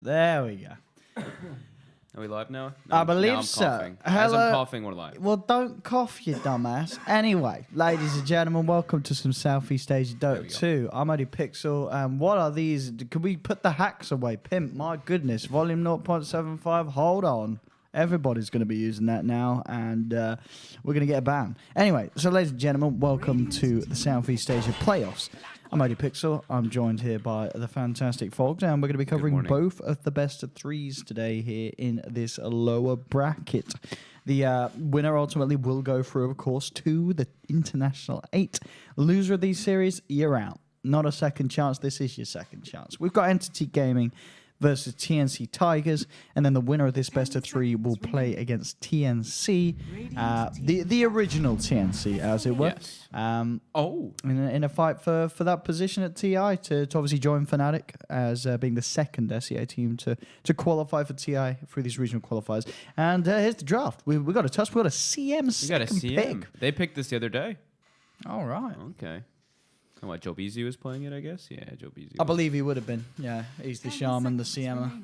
There we go. Are we live now? I Now believe I'm so. coughing. Hello. As I'm coughing, we're live. Well, don't cough, you dumbass. Anyway, ladies and gentlemen, welcome to some Southeast Asia Dota 2. I'm ODPixel, and what are these? Can we put the hacks away? Pimp, my goodness. Volume 0.75, hold on. Everybody's going to be using that now, and we're going to get a ban. Anyway, so ladies and gentlemen, welcome to the Southeast Asia Playoffs. I'm ODPixel. I'm joined here by the fantastic Fogs, and we're going to be covering both of the best of threes today here in this lower bracket. The winner ultimately will go through, of course, to the International 8. Loser of these series, you're out. Not a second chance. This is your second chance. We've got Entity Gaming versus TNC Tigers, and then the winner of this best of three will play against TNC, the original TNC, as it were. Yes. In a fight for that position at TI to obviously join Fnatic as being the second SEA team to qualify for TI through these regional qualifiers. And here's the draft. We got a touch. We got a CM second pick. They picked this the other day. All right. Okay. And what, Joe Beasy was playing it, I guess? Yeah, Joe Beasy. I believe he would have been. Yeah, he's the Shaman, the CM.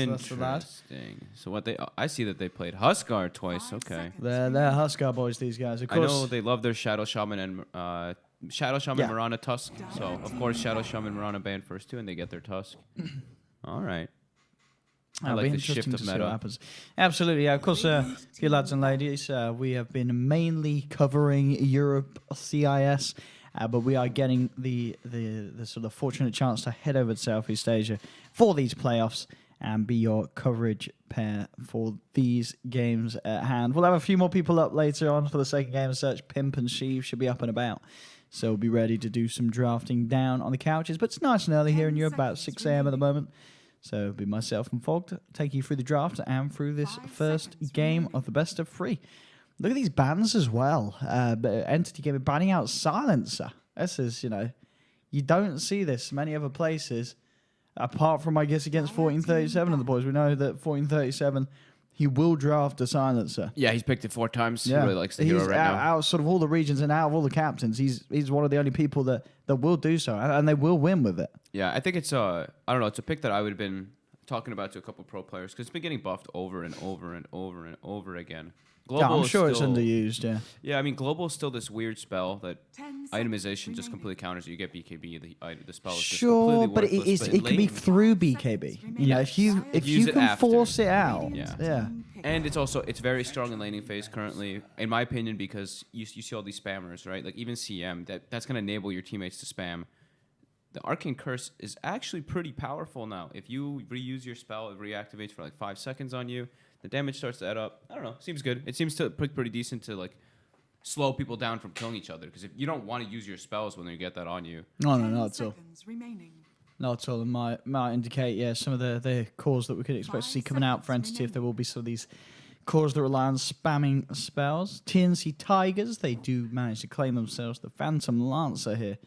That's the lad. Interesting. So what I see that they played Huskar twice. Okay. They're Huskar boys, these guys. Of course. I know they love their Shadow Shaman and Mirana Tusk. So of course Shadow Shaman Mirana banned first too, and they get their Tusk. All right. I like the shift of meta. Happens. Absolutely, yeah. Of course, you lads and ladies, we have been mainly covering Europe CIS. But we are getting the sort of fortunate chance to head over to Southeast Asia for these playoffs and be your coverage pair for these games at hand. We'll have a few more people up later on for the second game of search. Pimp and Sheev should be up and about. So we'll be ready to do some drafting down on the couches. But it's nice and early here in Europe, about 6 a.m. at the moment. So it'll be myself and Fog taking you through the draft and through this first game of the best of 3. Look at these bans as well. Entity Gaming banning out Silencer. This is, you don't see this many other places, apart from, I guess, against 1437 of the boys. We know that 1437, he will draft a Silencer. Yeah, he's picked it 4 times. Yeah. He really likes the hero right now. Out of sort of all the regions and out of all the captains, he's one of the only people that will do so, and they will win with it. Yeah, I think it's I don't know, it's a pick that I would have been talking about to a couple pro players, because it's been getting buffed over and over and over and over again. Global I'm sure it's underused, yeah. Yeah, I mean, Global is still this weird spell that itemization just completely counters it. You get BKB, the spell is just completely worthless. But it can be through BKB. You know, if you can force it out. Yeah. And it's very strong in laning phase currently, in my opinion, because you see all these spammers, right? Like even CM, that's going to enable your teammates to spam. The Arcane Curse is actually pretty powerful now. If you reuse your spell, it reactivates for like 5 seconds on you. The damage starts to add up. I don't know. Seems good. It seems to pretty decent to like slow people down from killing each other. Because if you don't want to use your spells when you get that on you. No, not at all. Not at all. It might indicate, some of the cores that we could expect to see coming out for Entity if there will be some of these cores that rely on spamming spells. TNC Tigers, they do manage to claim themselves the Phantom Lancer here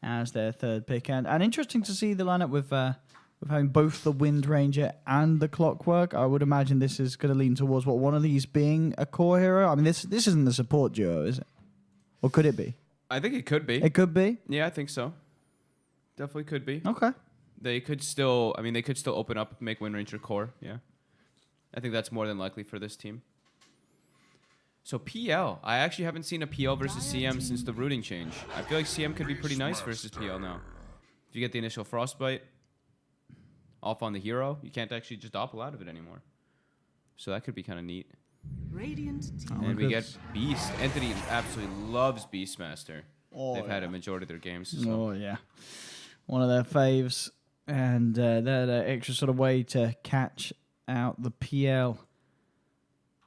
as their third pick. And interesting to see the lineup with having both the Wind Ranger and the Clockwork. I would imagine this is going to lean towards one of these being a core hero. I mean, this isn't the support duo, is it? Or could it be? I think it could be. It could be? Yeah, I think so. Definitely could be. Okay. They could still open up, make Wind Ranger core. Yeah. I think that's more than likely for this team. So PL. I actually haven't seen a PL versus CM since the routing change. I feel like CM could be pretty nice versus PL now. If you get the initial Frostbite off on the hero, you can't actually just doppel out of it anymore. So that could be kind of neat. And we get Beast. Entity absolutely loves Beastmaster. They've had a majority of their games. So. Oh, yeah. One of their faves. And they're the extra sort of way to catch out the PL.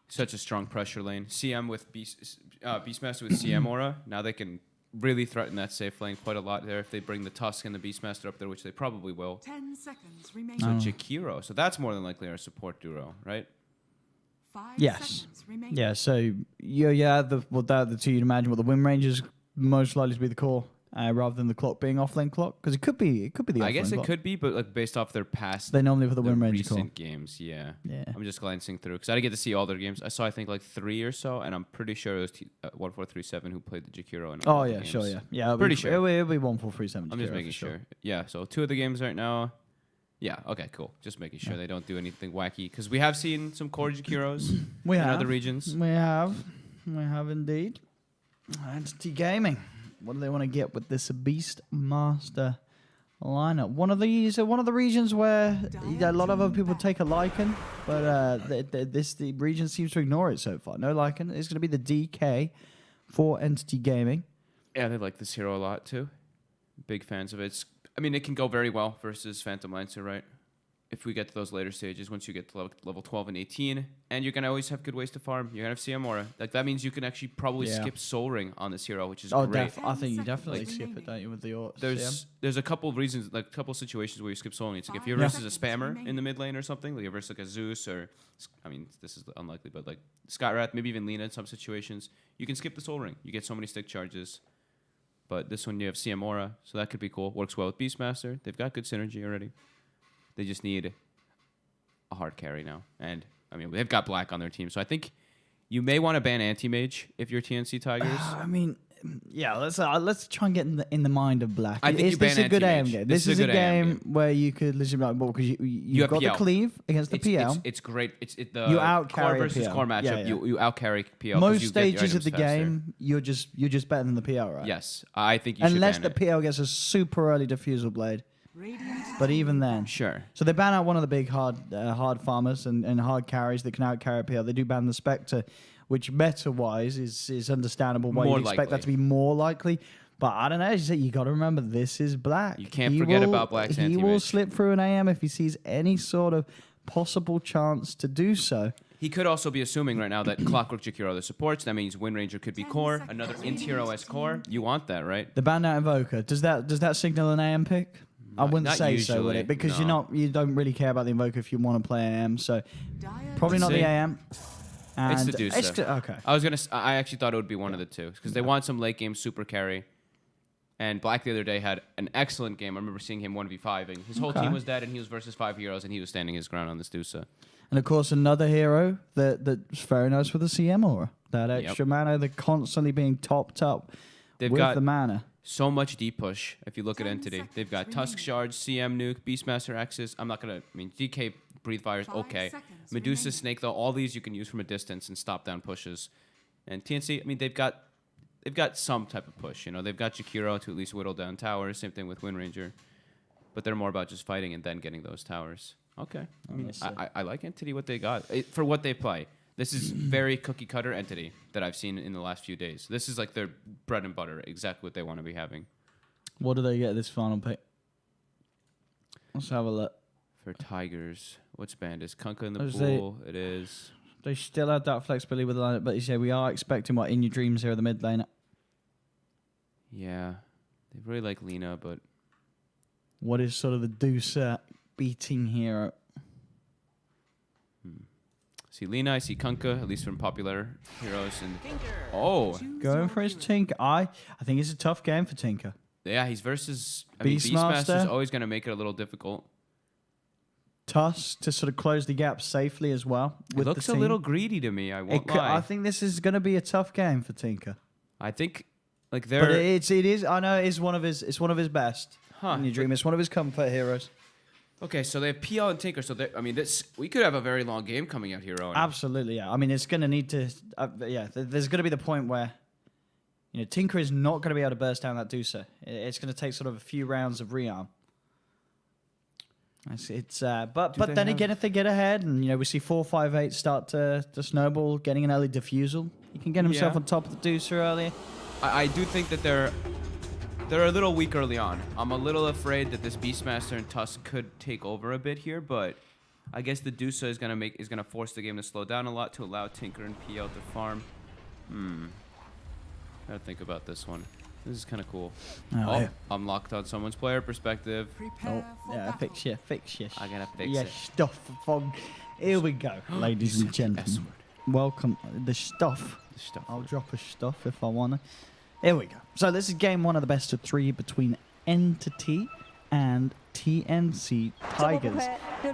Such a strong pressure lane. CM with Beastmaster with CM aura. Now they can really threaten that safe lane quite a lot there if they bring the Tusk and the Beastmaster up there, which they probably will. 10 seconds remaining. So Jakiro. So that's more than likely our support duo, right? 5 yes. seconds remaining. Yeah, so the two you'd imagine the Wind Ranger's most likely to be the core. Rather than the clock being off-lane clock, because it could be the off-lane I guess it clock. could be, but like based off their past, they normally put the Wind Ranger recent call. games. Yeah, yeah. I'm just glancing through because I didn't get to see all their games. I saw I think like 3 or so, and I'm pretty sure it was 1437 who played the Jakiro. In all the games. Sure, yeah, pretty sure it'll be 1437. I'm just making sure. Yeah, so 2 of the games right now. Yeah. Okay. Cool. Just making sure they don't do anything wacky because we have seen some core Jakiros We in have other regions. We have indeed. Entity Gaming. What do they want to get with this Beast Master lineup? One of the regions where a lot of other people take a liking, but the region seems to ignore it so far. No liking. It's going to be the DK for Entity Gaming. Yeah, they like this hero a lot too. Big fans of it. I mean, it can go very well versus Phantom Lancer, right? If we get to those later stages, once you get to level 12 and 18, and you're gonna always have good ways to farm. You're gonna have CM Like that means you can actually probably skip Soul Ring on this hero, which is great. I think you definitely skip it, don't you, with the Orcs? There's a couple of reasons, like a couple of situations where you skip Soul Ring. It's like if you're versus a spammer in the mid lane or something, like you're versus like a Zeus or, I mean, this is unlikely, but like Skyrath, maybe even Lina in some situations, you can skip the Soul Ring. You get so many stick charges. But this one you have CM, so that could be cool. Works well with Beastmaster. They've got good synergy already. They just need a hard carry now. And, I mean, they've got Black on their team. So I think you may want to ban Anti-Mage if you're TNC Tigers. I mean, yeah, let's try and get in the mind of Black. I think is you ban this a good AM Anti-Mage. game? This This is is a a good AM game where you could legitimately, well, because you've have got the PL. cleave against the PL. It's great. The You out-carry core a versus PL. core matchup. Yeah, yeah. You out-carry PL. 'cause Most you get your stages of items the faster. game, you're just better than the PL, right? Yes. I think you should Unless ban the it. PL gets a super early diffusal blade. But even then. Sure. So they ban out one of the big hard farmers and hard carries that can out-carry a PL. They do ban the Spectre, which meta-wise is understandable why More you'd expect that likely. to be more likely. But I don't know. As you say, you got to remember this is Black. You can't forget about Black's He will anti-mage. slip through an AM if he sees any sort of possible chance to do so. He could also be assuming right now that Clockwork Jakiro the supports. That means Wind Ranger could be 10 core. seconds Another remaining. in-tier OS core. You want that, right? The ban out Invoker, does that signal an AM pick? I wouldn't not say so, would usually, it? Because no. you don't really care about the Invoker if you want to play AM. So probably Let's not see. the AM. And It's the Deucer. okay. I actually thought it would be one of the two because they want some late game super carry. And Black the other day had an excellent game. I remember seeing him 1v5ing. His whole Okay. team was dead, and he was versus 5 heroes, and he was standing his ground on this Deucer. And of course, another hero that's very nice with the CM aura. That extra mana, they're constantly being topped up They've with got the mana. so much deep push. If you look at 10 Entity, they've got seconds Tusk Shards, CM Nuke, Beastmaster Axis. I'm not gonna. I mean, DK Breathe Fire's 5 okay. seconds Medusa remaining. Snake though, all these you can use from a distance and stop down pushes. And TNC, I mean, they've got some type of push. You know, they've got Jakiro to at least whittle down towers. Same thing with Wind Ranger, but they're more about just fighting and then getting those towers. Okay, I mean, I like Entity what they got for what they play. This is very cookie cutter Entity that I've seen in the last few days. This is like their bread and butter, exactly what they want to be having. What do they get this final pick? Let's have a look. For Tigers, what's banned? Is Kunkka in the As they- pool? It is. They still had that flexibility with the lineup, but you say we are expecting what in your dreams here at the mid lane. Yeah, they really like Lina, but What is sort of the Deucer beating hero? see Lina, I see Kunkka, at least from popular heroes. And oh, Going for his Tinker. I think it's a tough game for Tinker. yeah, he's versus. I mean, Beastmaster. Beastmaster's always going to make it a little difficult. Tusk to sort of close the gap safely as well. It With looks the a team. little greedy to me. I won't lie. I think this is going to be a tough game for Tinker. I think like But they're. it is. I know it's one of his best. Huh. In your dream, it's one of his comfort heroes. Okay, so they have PL and Tinker. So I mean, this we could have a very long game coming out here. Owen. Absolutely, yeah. I mean, it's going to need to. There's going to be the point where, Tinker is not going to be able to burst down that Deucer. It's going to take sort of a few rounds of rearm. But then again, if they get ahead and we see 4-5-8 start to snowball, getting an early diffusal, he can get himself Yeah. on top of the Deucer early. I do think that they're a little weak early on. I'm a little afraid that this Beastmaster and Tusk could take over a bit here, but I guess the Deucer is gonna force the game to slow down a lot to allow Tinker and PL to farm. Gotta think about this one. This is kind of cool. Oh, yeah. I'm locked on someone's player perspective. Prepare for Yeah, battle. fix your I gotta fix yeah, it. stuff. Fog. Here we go, ladies and S gentlemen. word. Welcome. The stuff. The stuff. I'll drop a stuff if I want to. Here we go. So this is game one of the best of three between Entity and TNC Tigers.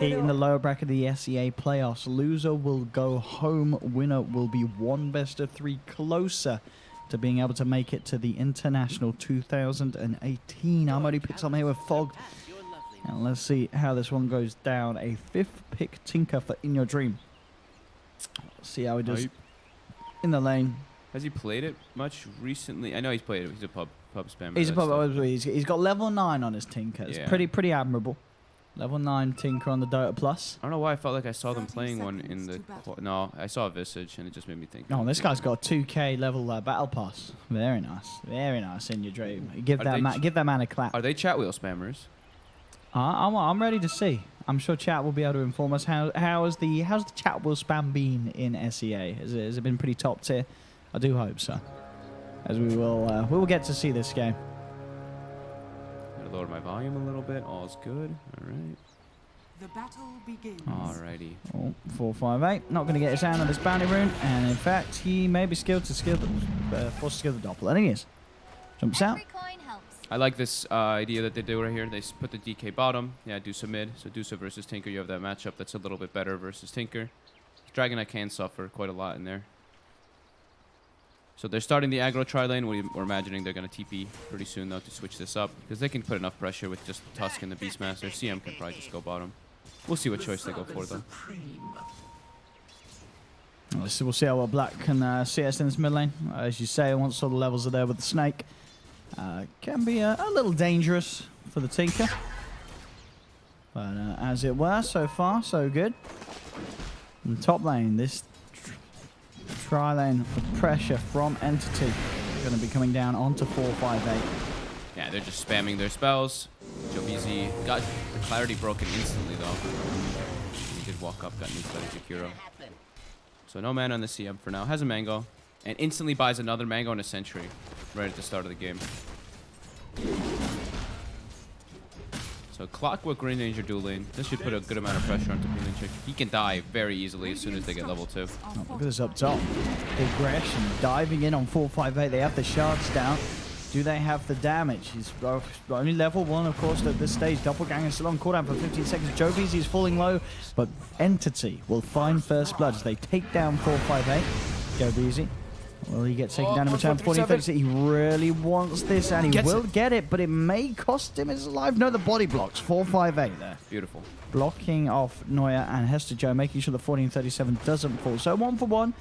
In the lower bracket of the SEA playoffs, loser will go home. Winner will be one best of three closer to being able to make it to the International 2018. I'm ODPixel. I'm here with Fog. And let's see how this one goes down. A 5th pick Tinker for In Your Dream. Let's see how he does in the lane. Has he played it much recently? I know he's played it. He's a pub spammer. He's got level 9 on his Tinker. It's Yeah. pretty admirable. Level 9 Tinker on the Dota Plus. I don't know why I felt like I saw them 30 playing one in seconds the... to No, I saw a Visage, and it just made me think. Oh, this guy's got a 2k level battle pass. Very nice. Very nice In Your Dream. Give that man a clap. Are they chat wheel spammers? I'm ready to see. I'm sure chat will be able to inform us. How's the chat wheel spam been in SEA? Has it been pretty top tier? I do hope so. As we will get to see this game. Gotta lower my volume a little bit. All's good. All right. The battle begins. Alrighty. Oh, 458. Not going to get his hand on this bounty rune. And in fact, he may be forced to skill the doppel. I think he is. Jumps out. Every coin helps. I like this idea that they do right here. They put the DK bottom. Yeah, Dusa mid. So Dusa versus Tinker, you have that matchup that's a little bit better versus Tinker. Dragon Knight can suffer quite a lot in there. So they're starting the aggro tri lane. We're imagining they're going to TP pretty soon, though, to switch this up. Because they can put enough pressure with just Tusk and the Beastmaster. CM can probably just go bottom. We'll see what choice they go for, though. We'll see how well Black can CS in this mid lane. As you say, once all the levels are there with the Snake, can be a little dangerous for the Tinker. But as it were, so far, so good. In the top lane, this tri-lane with pressure from Entity going to be coming down onto 458. Yeah, they're just spamming their spells. Jobizi got the clarity broken instantly, though. He did walk up, got nuked by the Jakiro. So no mana on the CM for now. Has a mango. And instantly buys another mango and a sentry right at the start of the game. So Clockwork Green Ranger dual lane. This should put a good amount of pressure onto Pingvinchik. He can die very easily as soon as they get level 2. Oh, look at this up top. Aggression diving in on 458. They have the shards down. Do they have the damage? He's only level 1, of course, at this stage. Doppelganger still on cooldown for 15 seconds. Jovizi is falling low, but Entity will find first blood as they take down 458. Jovizi. Will he get taken down in return? 1436. He really wants this, and he will get it, but it may cost him his life. No, the body blocks. 458 there. Beautiful. Blocking off Neuer and Hester Joe, making sure the 1437 doesn't fall. So 1 for 1.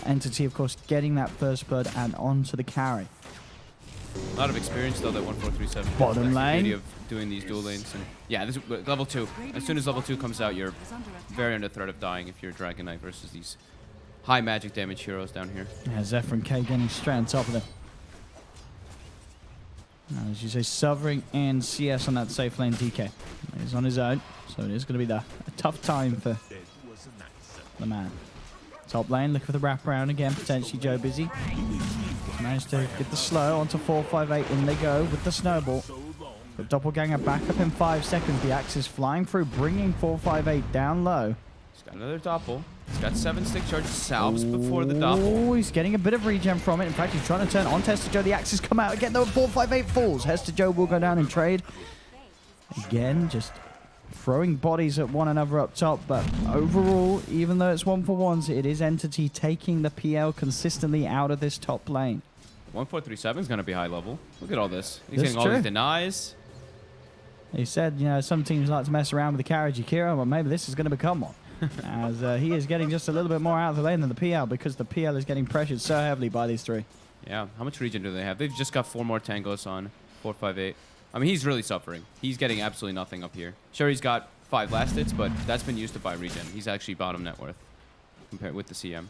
Entity, of course, getting that first blood and onto the carry. A lot of experience, though, that 1437. Bottom That's lane. the beauty of doing these dual lanes. And yeah, this is level 2. As soon as level 2 comes out, you're very under threat of dying if you're Dragon Knight versus these high magic damage heroes down here. Yeah, Zephyr and K getting straight on top of them. Now, as you say, Suffering and CS on that safe lane DK. He's on his own, so it is going to be a tough time for the man. Top lane, looking for the wraparound again, potentially Joe Busy. Managed to get the slow onto 458, in they go with the snowball. But Doppelganger back up in 5 seconds. The axe is flying through, bringing 458 down low. He's got another doppel. He's got 7 stick charges, salves before the doppel. Oh, he's getting a bit of regen from it. In fact, he's trying to turn on Hester Joe. The axe has come out again, though 458 falls. Hester Joe will go down in trade. Again, just throwing bodies at one another up top, but overall, even though it's 1 for 1s, it is Entity taking the PL consistently out of this top lane. 1437 is going to be high level. Look at all this. He's That's getting all true. these denies. He said, you know, some teams like to mess around with the carry Jakiro, but maybe this is going to become one. As he is getting just a little bit more out of the lane than the PL, because the PL is getting pressured so heavily by these 3. Yeah, how much regen do they have? They've just got 4 more tangos on 458. I mean, he's really suffering. He's getting absolutely nothing up here. Sure, he's got 5 last hits, but that's been used to buy regen. He's actually bottom net worth compared with the CM.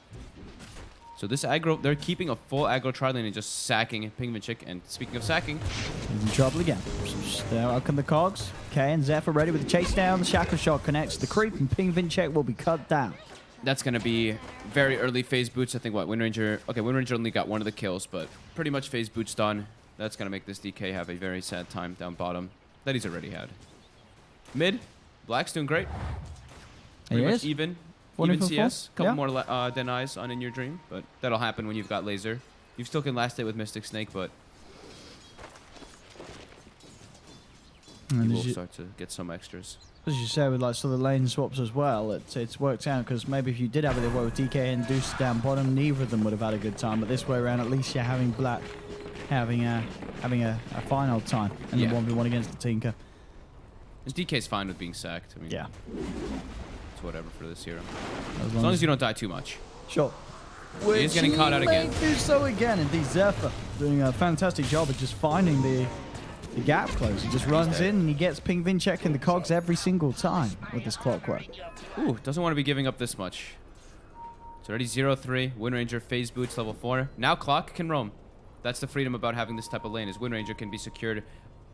So this aggro, they're keeping a full aggro tri lane and just sacking Pingvinchik. And speaking of sacking, He's in trouble again. There out come the cogs. K and Zephyr ready with the chase down. The shackle shot connects the creep, and Pingvinchik will be cut down. that's going to be very early phase boots. I think, what, Windranger... Okay, Windranger only got 1 of the kills, but pretty much phase boots done. That's going to make this DK have a very sad time down bottom that he's already had. Mid, Black's doing great. Pretty much is. even Even CS. full? Couple more denies on In Your Dream, but that'll happen when you've got laser. You still can last it with Mystic Snake, but you will start to get some extras. As you say, with like sort of lane swaps as well, it's worked out, because maybe if you did have it the way with DK and Deuce down bottom, neither of them would have had a good time. But this way around, at least you're having Black having a final time in the 1v1 against the Tinker. And DK's fine with being sacked. I mean, Yeah. it's whatever for this hero. As As long as you don't die too much. Sure. He is getting caught out again. Do so again. Indeed, Zephyr doing a fantastic job of just finding the gap close. He just runs in and he gets Ping Vinchek in the cogs every single time with this clockwork. Ooh, doesn't want to be giving up this much. It's already 0-3. Windranger phase boots level 4. Now Clock can roam. That's the freedom about having this type of lane, is Windranger can be secured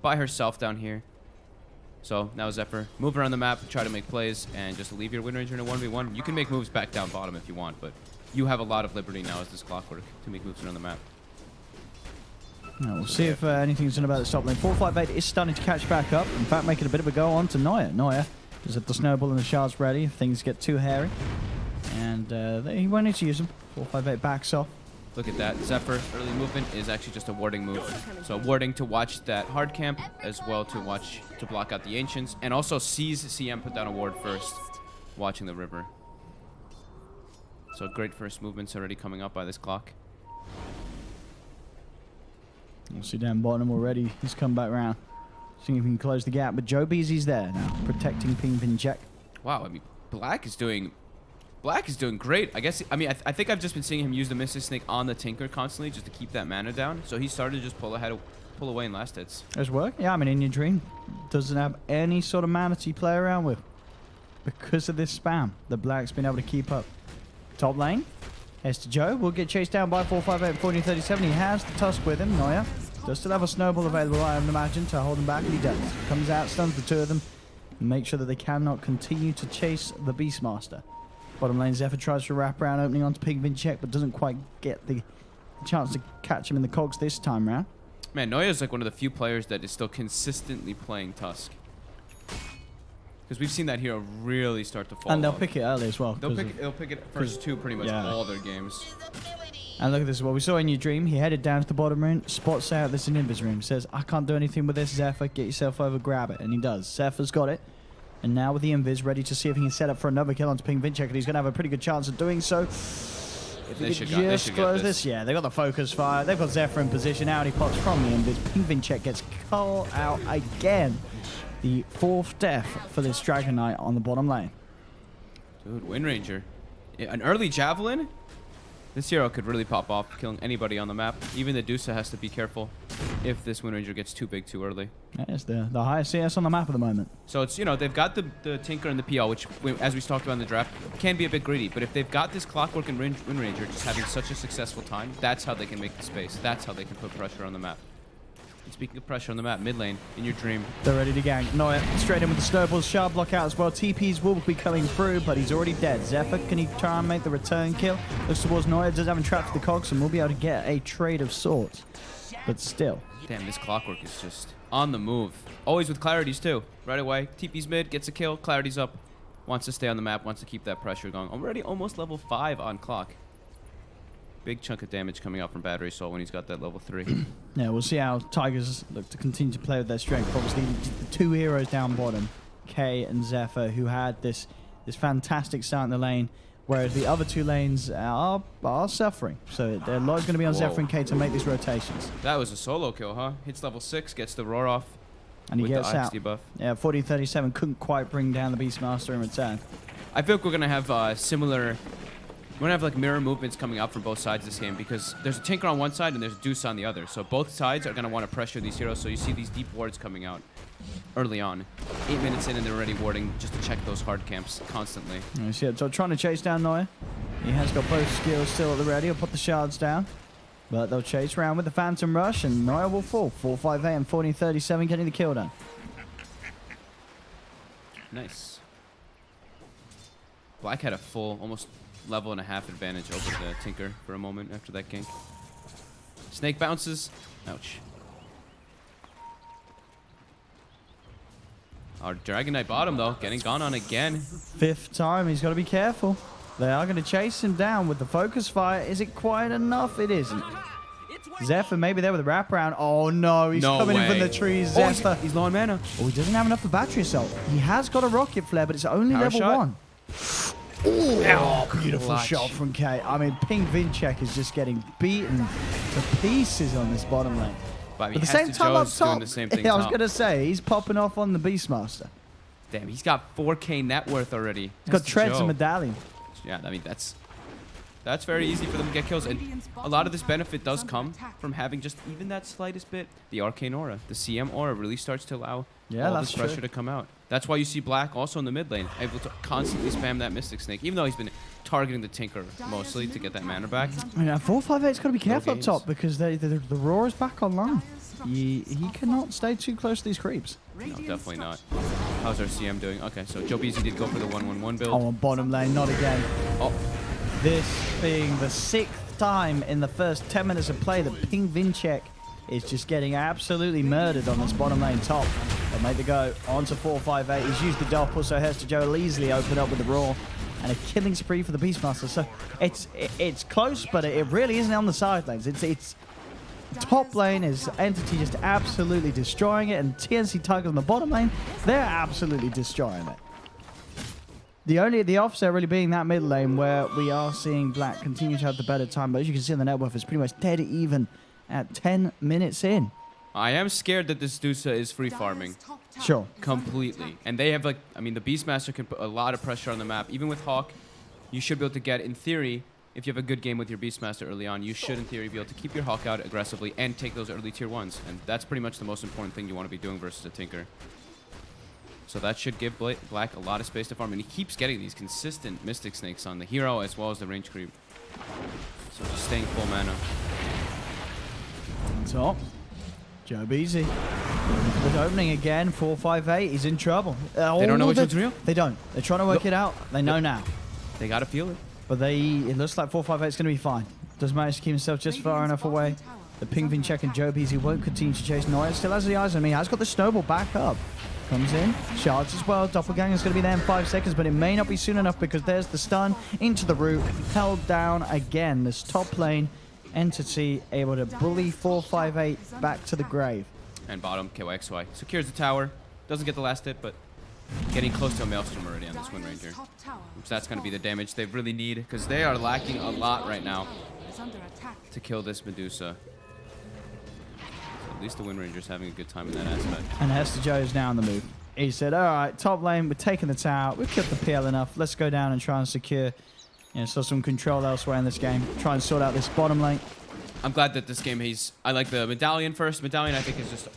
by herself down here. So now Zephyr, move around the map, try to make plays, and just leave your Windranger in a 1v1. You can make moves back down bottom if you want, but you have a lot of liberty now as this Clockwork to make moves around the map. Now we'll see if anything's done about the top lane. 458 is starting to catch back up. In fact, making a bit of a go on to Neuer. Neuer does have the snowball and the shards ready if things get too hairy. And he won't need to use them. 458 backs off. Look at that. Zephyr early movement is actually just a warding move. So warding to watch that hard camp, as well to block out the Ancients, and also sees CM put down a ward first, watching the river. So great first movements already coming up by this Clock. You'll see down bottom already. He's come back round. Seeing if he can close the gap. But Joe Beasley's there now, protecting Ping Vinchek. Wow, I mean, Black is doing great. I guess, I mean, I think I've just been seeing him use the Mystic Snake on the Tinker constantly just to keep that mana down. So he started to just pull away in last hits. Does work? Yeah, I mean, In Your Dream doesn't have any sort of mana to play around with. Because of this spam, the Black's been able to keep up. Top lane, here's to Joe. Will get chased down by 458 4037. He has the Tusk with him. Neuer does still have a snowball available, I would imagine, to hold him back, and he does. Comes out, stuns the two of them, and makes sure that they cannot continue to chase the Beastmaster. Bottom lane, Zephyr tries to wrap around, opening onto Ping Vinchek, but doesn't quite get the chance to catch him in the cogs this time round. Man, Neuer is like one of the few players that is still consistently playing Tusk. Because we've seen that hero really start to fall And they'll off. pick it early as well. They'll pick it first two pretty much all their games. And look at this, what we saw in your dream. He headed down to the bottom room, spots out this Invis room, says, I can't do anything with this, Zephyr, get yourself over, grab it. And he does. Zephyr's got it. And now with the Invis, ready to see if he can set up for another kill onto Ping Vinchek, and he's going to have a pretty good chance of doing so. If They he should could get just close this. Yeah, they've got the focus fire. They've got Zephyr in position. Out he pops from the Invis. Ping Vinchek gets called out again. The fourth death for this Dragon Knight on the bottom lane. Dude, Windranger. An early Javelin? This hero could really pop off, killing anybody on the map. Even the Dusa has to be careful if this Windranger gets too big too early. That is the highest CS on the map at the moment. So it's, you know, they've got the Tinker and the PL, which, as we talked about in the draft, can be a bit greedy. But if they've got this Clockwork and Windranger just having such a successful time, that's how they can make the space. That's how they can put pressure on the map. And speaking of pressure on the map, mid lane, in your dream. They're ready to gang. Neuer straight in with the snowballs. Shard block out as well. TPs will be coming through, but he's already dead. Zephyr, can he try and make the return kill? Looks towards Neuer. Does have him trapped for the cogs, and we'll be able to get a trade of sorts. But still. Damn, this Clockwork is just on the move. Always with clarities too. Right away. TP's mid, gets a kill. Clarity's up. Wants to stay on the map, wants to keep that pressure going. Already almost level 5 on clock. Big chunk of damage coming out from Battery Assault when he's got that level 3. Yeah, we'll see how Tigers look to continue to play with their strength. Obviously, the two heroes down bottom, Kay and Zephyr, who had this fantastic start in the lane, whereas the other two lanes are suffering. So a lot is going to be on Zephyr and Kay to make these rotations. That was a solo kill, huh? Hits level 6, gets the roar off. And he with gets the out. debuff. Yeah, 40-37 couldn't quite bring down the Beastmaster in return. I feel like we're going to have similar... We're going to have like mirror movements coming out from both sides this game because there's a Tinker on one side and there's a Deuce on the other. So both sides are going to want to pressure these heroes. So you see these deep wards coming out early on. 8 minutes in and they're already warding just to check those hard camps constantly. You see it, so trying to chase down Neuer. He has got both skills still at the ready. He'll put the shards down. But they'll chase around with the Phantom Rush and Neuer will fall. 4-5-8 and 40-37 getting the kill done. Nice. Black had a full, almost level and a half advantage over the Tinker for a moment after that gank. Snake bounces. Ouch. Our Dragon Knight bottom, though, getting gone on again. Fifth time, he's got to be careful. They are going to chase him down with the focus fire. Is it quite enough? It isn't. Zephyr maybe there with a wraparound. Oh no, he's coming in from the trees. Zephyr. He's low on mana. Oh, he doesn't have enough for battery assault. He has got a rocket flare, but it's only Power level shot. 1. Oh, beautiful clutch. shot from Kay. I mean, Ping Vinchek is just getting beaten to pieces on this bottom lane. But At the same time up top, doing the same thing I was top. going to say, he's popping off on the Beastmaster. Damn, he's got 4K net worth already. He's got That's treads Joe. and medallion. Yeah, I mean, that's very easy for them to get kills. And a lot of this benefit does come from having just even that slightest bit. The Arcane Aura, the CM Aura really starts to allow all this pressure to come out. That's why you see Black also in the mid lane, able to constantly spam that Mystic Snake, even though he's been targeting the Tinker mostly to get that mana back. I mean, 458's got to be careful up top because the Roar is back online. He cannot stay too close to these creeps. No, definitely not. How's our CM doing? Okay, so Joe Beasy did go for the 1-1-1 build. Oh, on bottom lane, not again. Oh, This being the 6th time in the first 10 minutes of play that Ping Vincek is just getting absolutely murdered on this bottom lane top. They'll make the go onto 458. He's used the doppel, so Hester Joe will easily open up with the Roar. And a killing spree for the Beastmaster. So it's close, but it really isn't on the side lanes. It's top lane is Entity just absolutely destroying it, and TNC Tiger on the bottom lane, they're absolutely destroying it. The offset really being that mid lane where we are seeing Black continue to have the better time, but as you can see on the net worth, it's pretty much dead even at 10 minutes in. I am scared that this Dusa is free farming. Sure. Completely. And they have, like, I mean, the Beastmaster can put a lot of pressure on the map. Even with Hawk, you should be able to get, in theory, if you have a good game with your Beastmaster early on, you should, in theory, be able to keep your Hawk out aggressively and take those early tier 1s. And that's pretty much the most important thing you want to be doing versus a Tinker. So that should give Black a lot of space to farm. And he keeps getting these consistent Mystic Snakes on the hero as well as the range creep. So just staying full mana. Top. Joe Beasy. With opening again, 458. He's in trouble. They don't know which one's real? They don't. They're trying to work it out. They know now. They got to feel it. But it looks like 458 is going to be fine. Does manage to keep himself just far enough away. The Ping Vincek and Joe Beasy won't continue to chase Noya. Still has the eyes on me. Has got the snowball back up. Comes in, shards as well. Doppelganger's going to be there in 5 seconds, but it may not be soon enough because there's the stun into the root. Held down again. This top lane Entity able to bully 458 back to the grave. And bottom, KYXY. Secures the tower. Doesn't get the last hit, but getting close to a Maelstrom already on this Wind Ranger. So that's going to be the damage they really need because they are lacking a lot right now to kill this Medusa. So at least the Wind Ranger's having a good time in that aspect. And Hester Joe is now on the move. He said, all right, top lane, we're taking the tower. We've killed the PL enough. Let's go down and try and secure some control elsewhere in this game. Try and sort out this bottom lane. I'm glad that this game I like the Medallion first. Medallion, I think, is just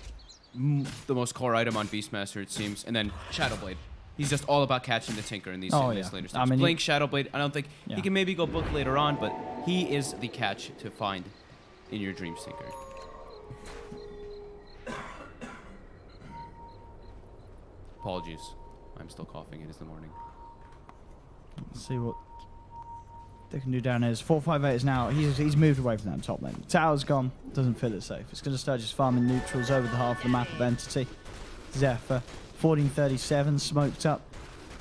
the most core item on Beastmaster, it seems. And then Shadowblade. He's just all about catching the Tinker in these later steps. I mean, Blink, Shadowblade, I don't think he can maybe go book later on, but he is the catch to find in your Dreams Tinker. Apologies. I'm still coughing. It is the morning. Let's see what they can do down here. 458 is now. He's moved away from that top lane. Tower's gone. Doesn't feel it safe. It's going to start just farming neutrals over the half of the map of Entity. Zephyr, 1437, smoked up.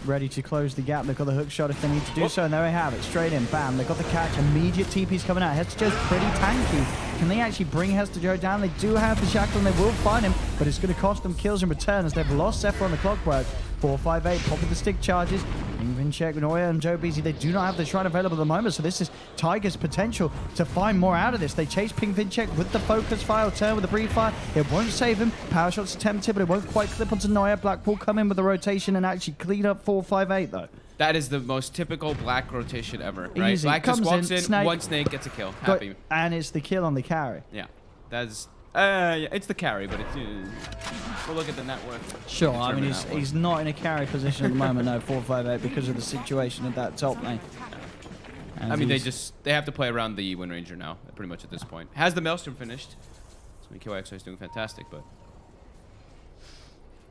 Ready to close the gap. They've got the hook shot if they need to do so, and there we have it. Straight in, bam. They've got the catch. Immediate TP's coming out. Hester Joe's pretty tanky. Can they actually bring Hester Joe down? They do have the shackle, and they will find him, but it's going to cost them kills in return as they've lost Zephyr on the clockwork. 458, popping the stick charges. Vincek, Noya, and Joe Beasy, they do not have the shrine available at the moment, so this is Tiger's potential to find more out of this. They chase Ping Vincek with the focus fire, turn with the brief fire. It won't save him. Power shot's attempted, but it won't quite clip onto Noya. Black will come in with the rotation and actually clean up 458, though. That is the most typical Black rotation ever, right? Easy. Black Comes just walks in, snake. one snake gets a kill. Happy. And it's the kill on the carry. Yeah. That's... yeah, it's the carry, but it's... we'll look at the net worth. Sure, I mean, he's not in a carry position at the moment, no, 458, because of the situation at that top lane. I mean, they have to play around the Wind Ranger now, pretty much at this point. Has the Maelstrom finished? So, I mean, KYXI is doing fantastic, but...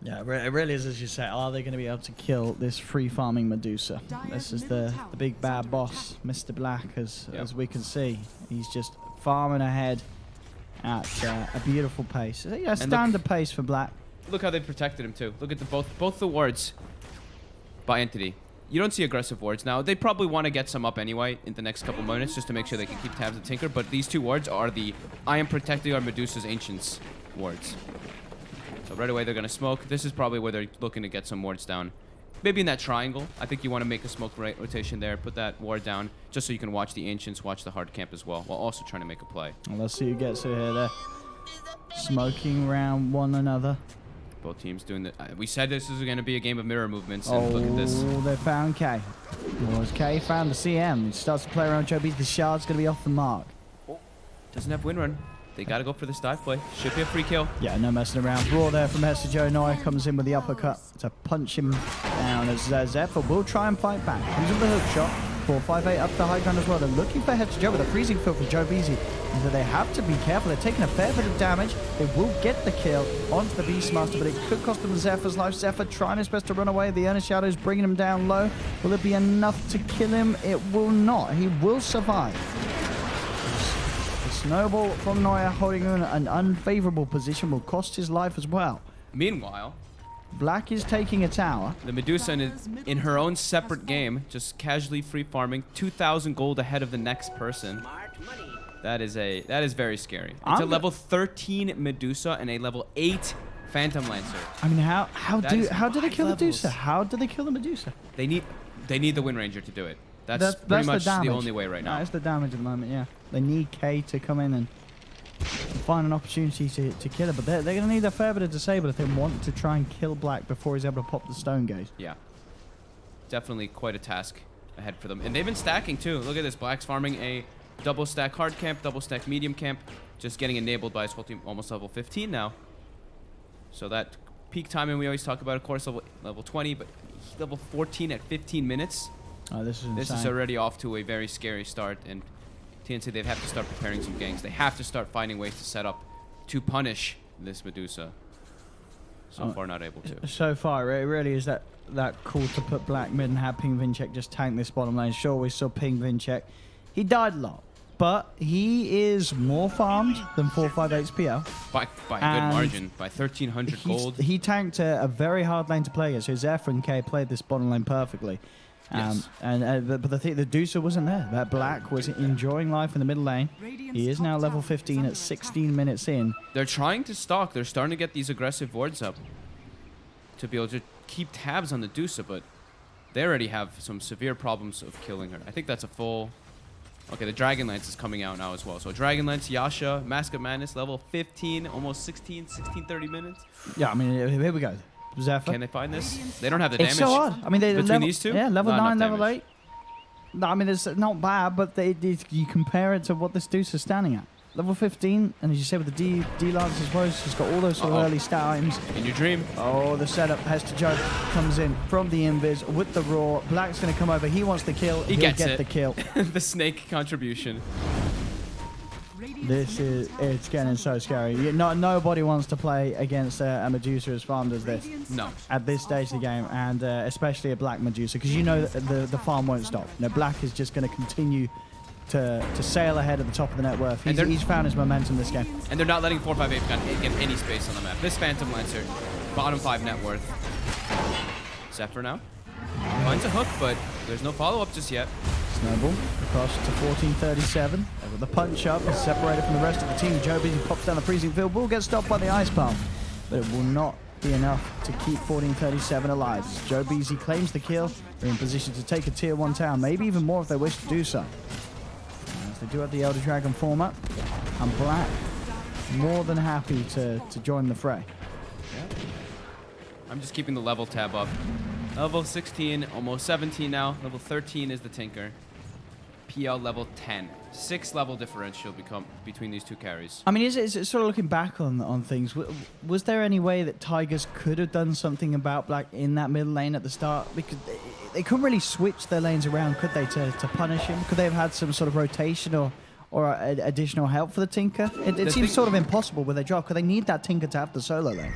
Yeah, it really is, as you say. Are they going to be able to kill this free farming Medusa? This is the big bad boss, Mr. Black, as we can see. He's just farming ahead at a beautiful pace. Yeah, standard pace for Black. Look how they protected him too. Look at both the wards by Entity. You don't see aggressive wards now. They probably want to get some up anyway in the next couple minutes just to make sure they can keep tabs of Tinker. But these two wards are the I am protecting our Medusa's Ancients wards. So right away they're going to smoke. This is probably where they're looking to get some wards down. Maybe in that triangle. I think you want to make a smoke rotation there. Put that ward down just so you can watch the Ancients, watch the hard camp as well, while also trying to make a play. Well, let's see who gets it here. They're smoking around one another. Both teams doing the. We said this was going to be a game of mirror movements, and look at this. Oh, they found K. Well, as K found the CM, he starts to play around Joe Beasy. The shard's going to be off the mark. Doesn't have win run. They got to go for this dive play. Should be a free kill. Yeah, no messing around. Brawl there from Hester Joe. Noah comes in with the uppercut to punch him down as Zephyr will try and fight back. Comes in with the hook shot. 4-5-8 up the high ground as well. They're looking for Hester Joe with a freezing field from Joe Beasy. So they have to be careful. They're taking a fair bit of damage. They will get the kill onto the Beastmaster, but it could cost them Zephyr's life. Zephyr trying his best to run away. The Earnest Shadow's bringing him down low. Will it be enough to kill him? It will not. He will survive. Snowball from Neuer holding in an unfavorable position will cost his life as well. Meanwhile, Black is taking a tower. the Medusa in her own separate game, just casually free farming, 2,000 gold ahead of the next person. That is very scary. It's a level 13 Medusa and a level 8 Phantom Lancer. I mean, how do they kill the levels. Medusa? How do they kill the Medusa? They need the Wind Ranger to do it. That's pretty much the only way right now. That's the damage at the moment, yeah. They need K to come in and find an opportunity to kill it, but they're going to need a fair bit of disable if they want to try and kill Black before he's able to pop the stone gaze. Yeah. Definitely quite a task ahead for them. And they've been stacking too. Look at this. Black's farming a double stack hard camp, double stack medium camp, just getting enabled by his whole team, almost level 15 now. So that peak timing we always talk about, of course, level 20, but he's level 14 at 15 minutes. Oh, this is insane. This is already off to a very scary start, and TNC, they have to start preparing some ganks. They have to start finding ways to set up to punish this Medusa. So far, not able to. So far, it really is that cool to put Black mid and have Ping Vincheck just tank this bottom lane. Sure, we saw Ping Vincheck. He died a lot, but he is more farmed than 458's PL. By a good margin, by 1,300 gold. He tanked a very hard lane to play against. So Zephyr and K played this bottom lane perfectly. Yes. But the Medusa wasn't there. That Black was enjoying life in the middle lane. He is now level 15 at 16 minutes in. They're trying to stalk. They're starting to get these aggressive wards up to be able to keep tabs on the Medusa, but they already have some severe problems of killing her. I think that's a full... Okay, the Dragon Lance is coming out now as well. So Dragon Lance, Yasha, Mask of Madness, level 15, almost 16, 30 minutes. Yeah, I mean, here we go. Zephyr. Can they find this? They don't have the damage. It's so hard. I mean, between these two? Yeah, level Not 9, enough level damage. 8. No, I mean, it's not bad, but you compare it to what this Medusa is standing at. Level 15, and as you say with the D-Lance as well, he's got all those sort of early stat items. In your dream. Oh, the setup. Hester Joe comes in from the invis with the raw. Black's going to come over. He wants the kill. He'll gets get it. the kill. The snake contribution. It's getting so scary. Nobody wants to play against a Medusa as farmed as this. No. At this stage of the game, and especially a Black Medusa, because you know that the farm won't stop. Black is just going to continue to sail ahead at the top of the net worth. He's found his momentum this game. And they're not letting 458 get any space on the map. This Phantom Lancer, bottom 5 net worth. Zephyr now. Finds a hook, but there's no follow-up just yet. Snowball across to 1437. With the punch up, is separated from the rest of the team. Joe Beasy pops down the freezing field. Will get stopped by the ice palm, but it will not be enough to keep 1437 alive. As Joe Beasy claims the kill, they're in position to take a tier 1 town, maybe even more if they wish to do so. As they do have the Elder Dragon format, and Black more than happy to join the fray. I'm just keeping the level tab up. Level 16, almost 17 now. Level 13 is the Tinker. PL level 10. 6 level differential between these two carries. I mean, is it sort of looking back on things? Was there any way that Tigers could have done something about Black in that middle lane at the start? Because they couldn't really switch their lanes around, could they, to punish him? Could they have had some sort of rotation or additional help for the Tinker? It seems sort of impossible with their job. Could they need that Tinker to have the solo lane?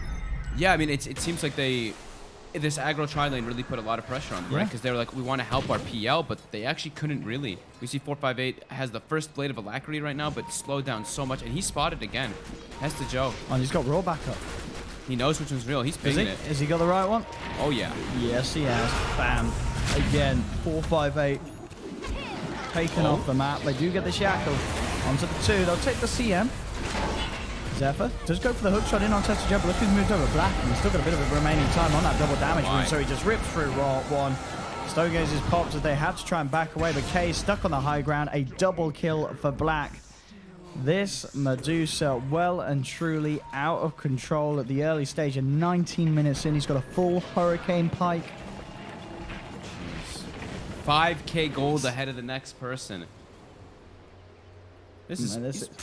Yeah, I mean, it seems like this aggro tri-lane really put a lot of pressure on them, right? Because they were like, we want to help our PL, but they actually couldn't really. We see 458 has the first Blade of Alacrity right now, but slowed down so much, and he's spotted again. Hester Joe. Oh, and he's got raw back up. He knows which one's real. He's pinging it. Has he got the right one? Oh, yeah. Yes, he has. Bam. Again, 458 taken off the map. They do get the shackle onto the 2. They'll take the CM. Zephyr does go for the hook shot in on Hester Joe, but look who's moved over. Black, and he's still got a bit of a remaining time on that double damage rune, so he just rips through raw 1. Stonegaze is popped as they have to try and back away, but K is stuck on the high ground. A double kill for Black. This Medusa well and truly out of control at the early stage. And 19 minutes in, he's got a full Hurricane Pike. 5k gold ahead of the next person. This is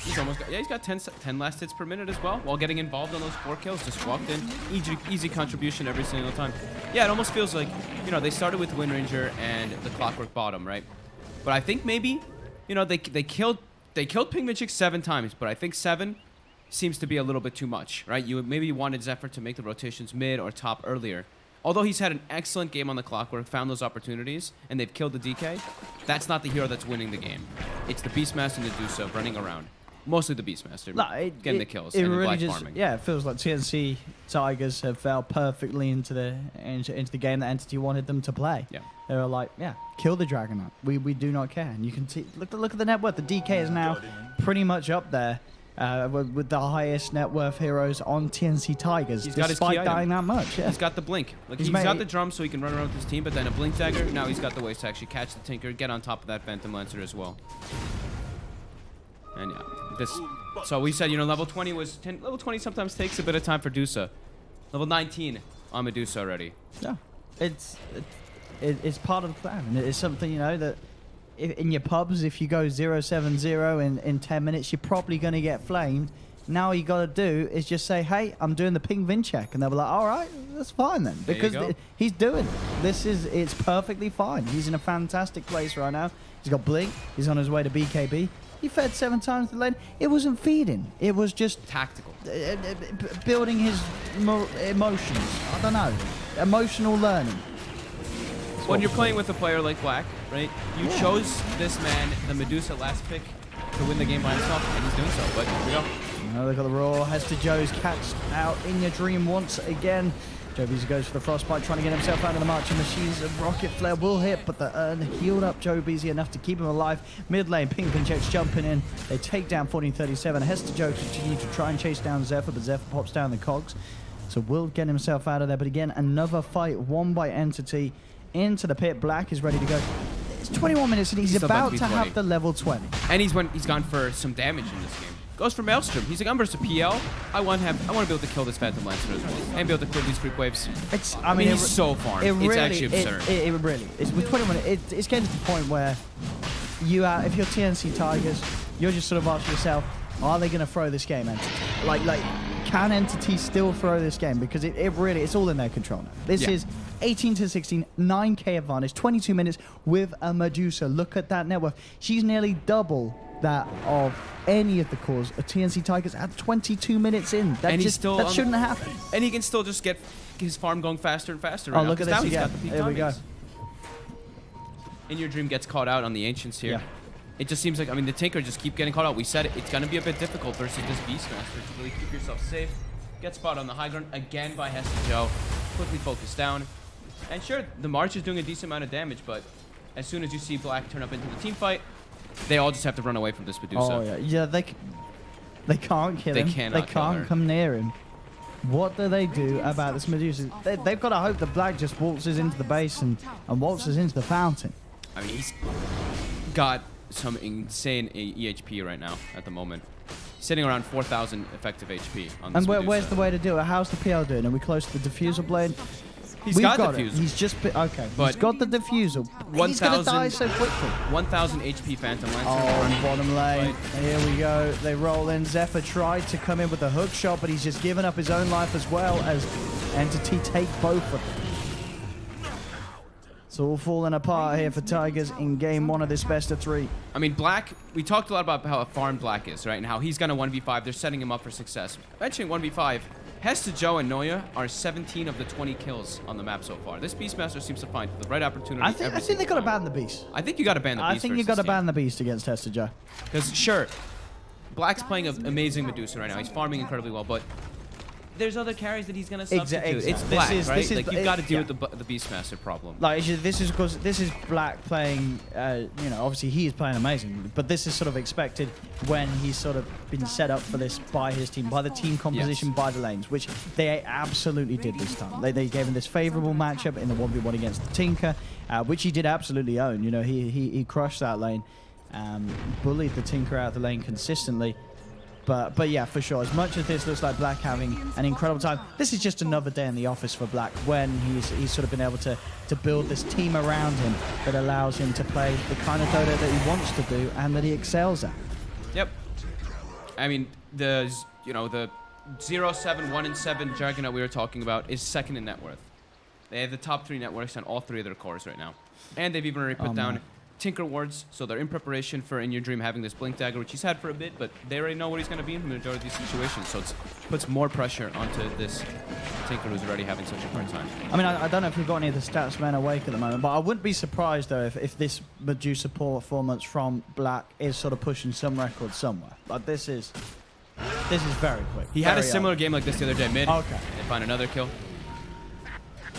he's almost got, yeah, he's got 10 last hits per minute as well while getting involved on those 4 kills. Just walked in, easy contribution every single time. Yeah, it almost feels like, you know, they started with Wind Ranger and the Clockwork Bottom, right? But I think maybe, you know, they killed Pigmagic 7 times, but I think 7 seems to be a little bit too much, right? You maybe wanted Zephyr to make the rotations mid or top earlier. Although he's had an excellent game on the Clockwork, found those opportunities, and they've killed the DK, that's not the hero that's winning the game. It's the Beastmaster and Medusa running around. Mostly the Beastmaster, getting the kills and really Black just, farming. yeah, it feels like TNC Tigers have fell perfectly into the game that Entity wanted them to play. Yeah. They were like, yeah, kill the Dragonite. We do not care. And you can see, look at the net worth. The DK is now pretty much up there with the highest net worth heroes on TNC Tigers, despite dying that much. Yeah. He's got the blink. Like, he's got the drum so he can run around with his team, but then a blink dagger. Now he's got the ways to actually catch the Tinker, get on top of that Phantom Lancer as well. And yeah, so we said, you know, level 20 was level 20 sometimes takes a bit of time for Medusa. Level 19 on Medusa already. Yeah, it's part of the plan. And it's something, you know, that in your pubs, if you go 0-7-0 in 10 minutes, you're probably going to get flamed. Now all you got to do is just say, hey, I'm doing the ping Vin check. And they'll be like, all right, that's fine then. Because he's doing it. It's perfectly fine. He's in a fantastic place right now. He's got Blink. He's on his way to BKB. He fed 7 times the lane. It wasn't feeding. It was just tactical. Building his emotions. I don't know. Emotional learning. When you're playing with a player like Black, right? You chose this man, the Medusa last pick, to win the game by himself, and he's doing so. But here we go. Oh, look at the roar. Hester Joe's catched out in your dream once again. Joe Beezy goes for the Frostbite, trying to get himself out of the Marching Machines. A Rocket Flare will hit, but the healed up Joe Beezy enough to keep him alive. Mid lane, Pink and Checks jumping in. They take down 1437. Hester Joe continue to try and chase down Zephyr, but Zephyr pops down the cogs. So will get himself out of there. But again, another fight won by Entity into the pit. Black is ready to go. It's 21 minutes and he's about to have the level 20. And he's gone for some damage in this game. Goes for Maelstrom. He's like, I'm versus PL. I want to be able to kill this Phantom Lancer as well, and be able to clear these creep waves. I mean, he's so farmed. It's actually absurd. It really is. With 21, it's getting to the point where if you're TNC Tigers, you're just sort of asking yourself, are they going to throw this game, Entity? Like, can Entity still throw this game? Because it's all in their control now. This is 18-16, 9k advantage, 22 minutes with a Medusa. Look at that net worth. She's nearly double that of any of the cores of TNC Tigers at 22 minutes in. That shouldn't happen. And he can still just get his farm going faster and faster. Right look at this again. There we go. In Your Dream gets caught out on the Ancients here. Yeah. It just seems like, I mean, the Tinker just keep getting caught out. We said it's going to be a bit difficult versus this Beastmaster to really keep yourself safe. Get spotted on the high ground again by Hester Joe. Quickly focused down. And sure, the March is doing a decent amount of damage, but as soon as you see Black turn up into the team fight, they all just have to run away from this Medusa. Oh, yeah. Yeah, they can't kill him. They can't come near him. What do they do about this Medusa? They've got to hope that Black just waltzes into the base and waltzes into the fountain. I mean, he's got some insane EHP right now at the moment. Sitting around 4,000 effective HP on this Medusa. Where's the way to do it? How's the PL doing? Are we close to the diffuser blade? He's got diffusal. He's just okay. But he's got the diffusal. He's gonna die so quickly. 1,000 HP Phantom Lancer. Oh, bottom lane. Here we go. They roll in. Zephyr tried to come in with a hook shot, but he's just given up his own life as well as Entity take both of them. It's all falling apart here for Tigers in game 1 of this best of 3. I mean, Black, we talked a lot about how farmed Black is, right? And how he's gonna 1v5. They're setting him up for success. Mentioning 1v5. Hester Joe and Noya are 17 of the 20 kills on the map so far. This Beastmaster seems to find the right opportunity. I think they got to ban the Beast. I think you got to ban the Beast. I think you got to ban the Beast against Hester Joe. Because sure, Black's playing an amazing Medusa right now. He's farming incredibly well, but there's other carries that he's gonna substitute. Exactly. It's Black, right? Like you've got to deal with the Beastmaster problem. Like this is because this is Black playing. You know, obviously he is playing amazing, but this is sort of expected when he's sort of been set up for this by his team, by the team composition, by the lanes, which they absolutely did this time. They gave him this favorable matchup in the 1v1 against the Tinker, which he did absolutely own. You know, he crushed that lane. bullied the Tinker out of the lane consistently. But yeah, for sure. As much as this looks like Black having an incredible time, this is just another day in the office for Black when he's sort of been able to build this team around him that allows him to play the kind of Dota that he wants to do and that he excels at. Yep. I mean, the 0-7, 1-7 Juggernaut we were talking about is second in net worth. They have the top 3 net worths on all 3 of their cores right now. And they've even already put down Tinker wards, so they're in preparation for In Your Dream having this Blink Dagger, which he's had for a bit, but they already know what he's going to be in the majority of these situations, so it puts more pressure onto this Tinker who's already having such a hard time. I mean, I don't know if we've got any of the stats men awake at the moment, but I wouldn't be surprised, though, if this Medusa performance from Black is sort of pushing some record somewhere. Like, this is very quick. He had a similar game like this the other day, mid. Okay. And find another kill.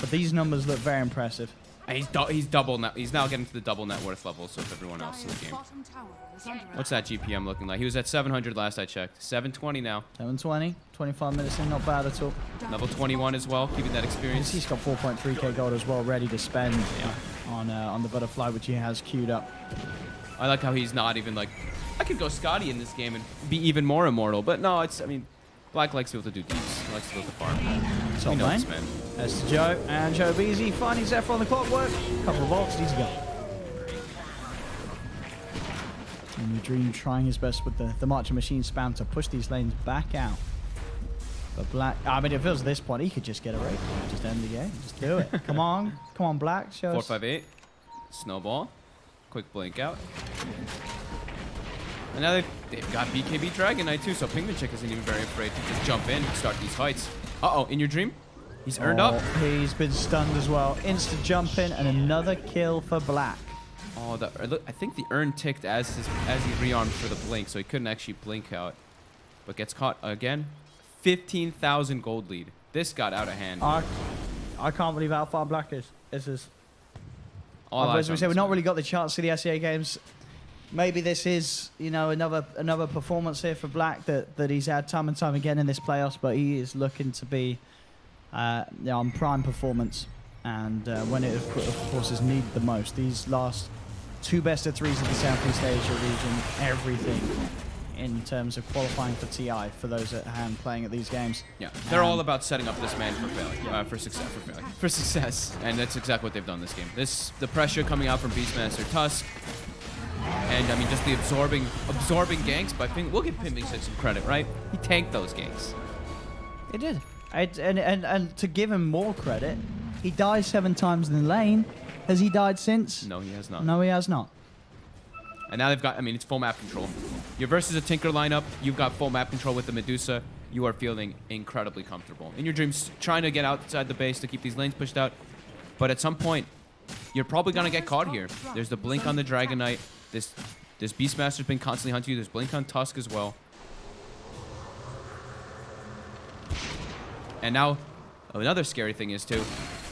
But these numbers look very impressive. And he's double now. He's now getting to the double net worth levels of everyone else in the game. What's that GPM looking like? He was at 700 last I checked. 720 now. 720, 25 minutes in, not bad at all. Level 21 as well, keeping that experience. He's got 4.3k gold as well, ready to spend on the butterfly, which he has queued up. I like how he's not even like, I could go Scotty in this game and be even more immortal. But no, I mean, Black likes to be able to do deeps. He likes to be able to farm. So man. That's to Joe, and Joe Beasy finding Zephyr on the clockwork. Couple of volts, he's gone. And Your Dream trying his best with the Marching Machine spam to push these lanes back out. But Black, I mean, it feels at this point he could just get a raid, just end the game, just do it. Come on, Black, show us. 458, snowball, quick blink out. And now they've got BKB Dragon Knight too, so Penguin Chick isn't even very afraid to just jump in and start these fights. Uh-oh, In Your Dream? He's earned up. He's been stunned as well. Instant jump in and another kill for Black. Oh, I think the urn ticked as he rearmed for the blink, so he couldn't actually blink out. But gets caught again. 15,000 gold lead. This got out of hand. I can't believe how far Black is. This is... As we say, we've not really got the chance to see the SEA games. Maybe this is, another performance here for Black that he's had time and time again in this playoffs, but he is looking to be on prime performance, and when it of course is needed the most. These last 2 best of 3s of the Southeast Asia region, everything in terms of qualifying for TI for those at hand playing at these games. Yeah, they're all about setting up this man for failure, for success, and that's exactly what they've done this game. The pressure coming out from Beastmaster Tusk. And I mean, just the absorbing ganks by Ping. We'll give Pimping some credit, right? He tanked those ganks. He did. And to give him more credit, he died 7 times in the lane. Has he died since? No, he has not. No, he has not. And now they've got, I mean, it's full map control. You're versus a Tinker lineup. You've got full map control with the Medusa. You are feeling incredibly comfortable. In Your Dreams, trying to get outside the base to keep these lanes pushed out. But at some point, you're probably going to get caught here. There's the blink on the Dragon Knight. This Beastmaster's been constantly hunting you. There's blink on Tusk as well. And now, another scary thing is too,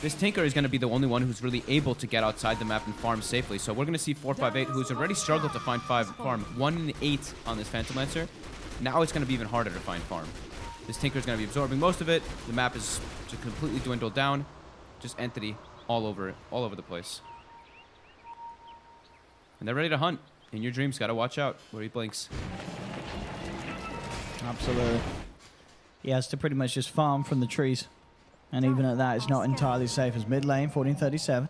this Tinker is going to be the only one who's really able to get outside the map and farm safely. So we're going to see 458, who's already struggled to find farm 1 in 8 on this Phantom Lancer. Now it's going to be even harder to find farm. This Tinker is going to be absorbing most of it. The map is just completely dwindled down. Just Entity all over the place. And they're ready to hunt. In Your Dreams, gotta watch out where he blinks. Absolutely. He has to pretty much just farm from the trees. And even at that, it's not entirely safe as mid lane, 1437.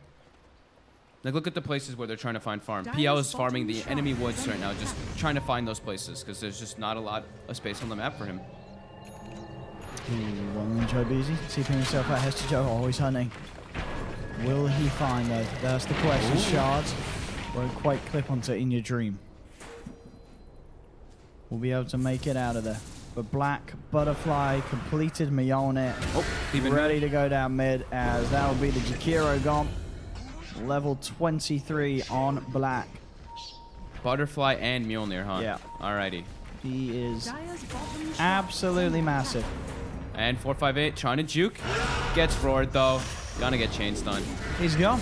Like, look at the places where they're trying to find farm. PL is farming the enemy woods right now, just trying to find those places, because there's just not a lot of space on the map for him. One Joe Beasy, keeping himself out. Hester Joe, always hunting. Will he find though? That's the question. Shards won't quite clip onto In Your Dream. We'll be able to make it out of there. But Black Butterfly completed Mjolnir. Ready to go down mid, as that will be the Jakiro gone. Level 23 on Black. Butterfly and Mjolnir, huh? Yeah. Alrighty. He is absolutely massive. And 458 trying to juke. Gets roared though. Gonna get chain stun. He's gone.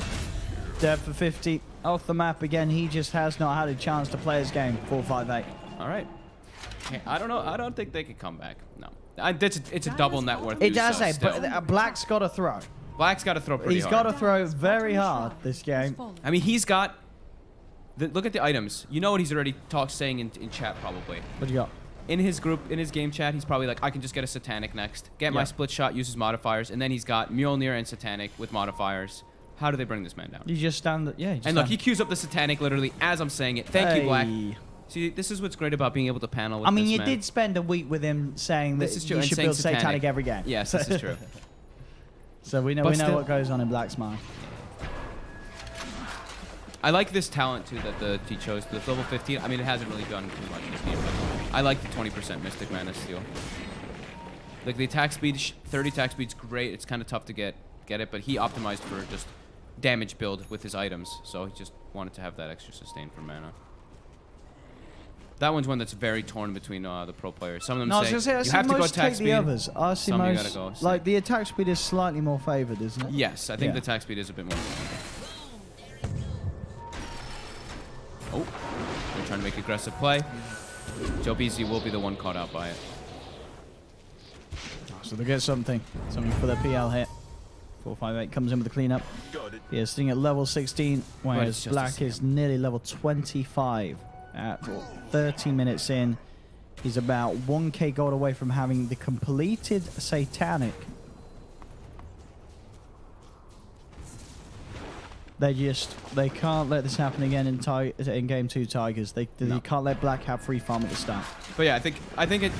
Dead for 50. Off the map again. He just has not had a chance to play his game. 458. Alright. Okay, I don't know. I don't think they could come back. No. It's a double net worth. It does say, but Black's got to throw. Black's got to throw pretty hard. He's got to throw very hard this game. I mean, he's got Look at the items. You know what he's already saying in chat probably. What do you got? In his game chat, he's probably like, I can just get a Satanic next. Get my split shot, uses modifiers, and then he's got Mjolnir and Satanic with modifiers. How do they bring this man down? You just stand. Yeah. And look, he queues up the Satanic literally as I'm saying it. Thank you, Black. See, this is what's great about being able to panel with I mean, this you man. did spend a week with him saying that This is true, you and should saying build Satanic every game. Yes, this is true. So we know But still- what goes on in Black's mind. I like this talent too that he chose. The level 15. I mean, it hasn't really done too much in this game, but I like the 20% Mystic Mana Steel. Like the attack speed, 30 attack speed's great. It's kind of tough to get it, but he optimized for just damage build with his items, so he just wanted to have that extra sustain for mana. That one's one that's very torn between the pro players. Some of them say you have to go attack speed. The others. I see Some you most, gotta go. like the attack speed is slightly more favored, isn't it? Yes, I think Yeah. the attack speed is a bit more. Oh, they're trying to make aggressive play. Joe BZ will be the one caught out by it. So they get something for their PL hit. 458 comes in with the cleanup. Yeah, sitting at level 16, whereas just Black is nearly level 25. At 30 minutes in, he's about 1k gold away from having the completed Satanic. They can't let this happen again in game 2 Tigers. They can't let Black have free farm at the start. But yeah, I think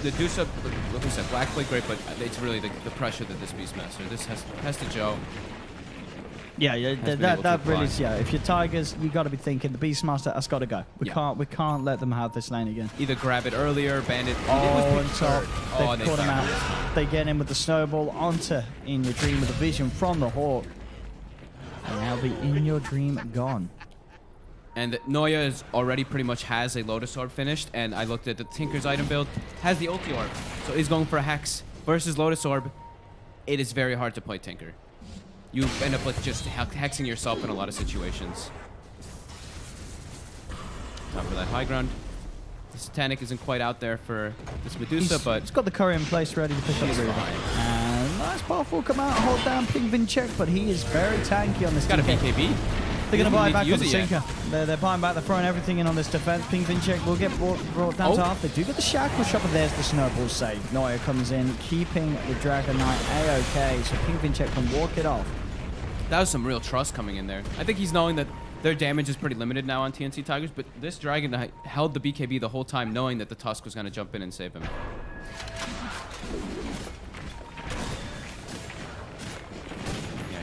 the deuce up, like we said, Black played great, but it's really the pressure that this Beastmaster, this has to Joe. Yeah, been able that to really, apply. yeah. If you're Tigers, you got to be thinking the Beastmaster has got to go. We can't let them have this lane again. Either grab it earlier, ban it. Oh, and top. Oh, They've caught him found out. They get in with the snowball onto In Your Dream with a vision from the Hawk. And now the In Your Dream gone. And Noya is already pretty much has a Lotus Orb finished, and I looked at the Tinker's item build, has the Ulti Orb. So he's going for a Hex versus Lotus Orb. It is very hard to play Tinker. You end up with just hexing yourself in a lot of situations. Time for that high ground. The Satanic isn't quite out there for this Medusa, but He's got the curry in place ready to pick up the Reaver. And nice powerful come out and hold down Ping Vin check, but he is very tanky on this. he's got a TK. BKB. They're going to buy He back doesn't on the need to use it sinker. They're buying back. They're throwing everything in on this defense. Ping Vin check will get brought down to half. They do get the shackle shot, but there's the snowball save. Noya comes in, keeping the Dragon Knight A-OK, so Ping Vin check can walk it off. That was some real trust coming in there. I think he's knowing that their damage is pretty limited now on TNC Tigers, but this Dragon Knight held the BKB the whole time, knowing that the Tusk was going to jump in and save him. Yeah,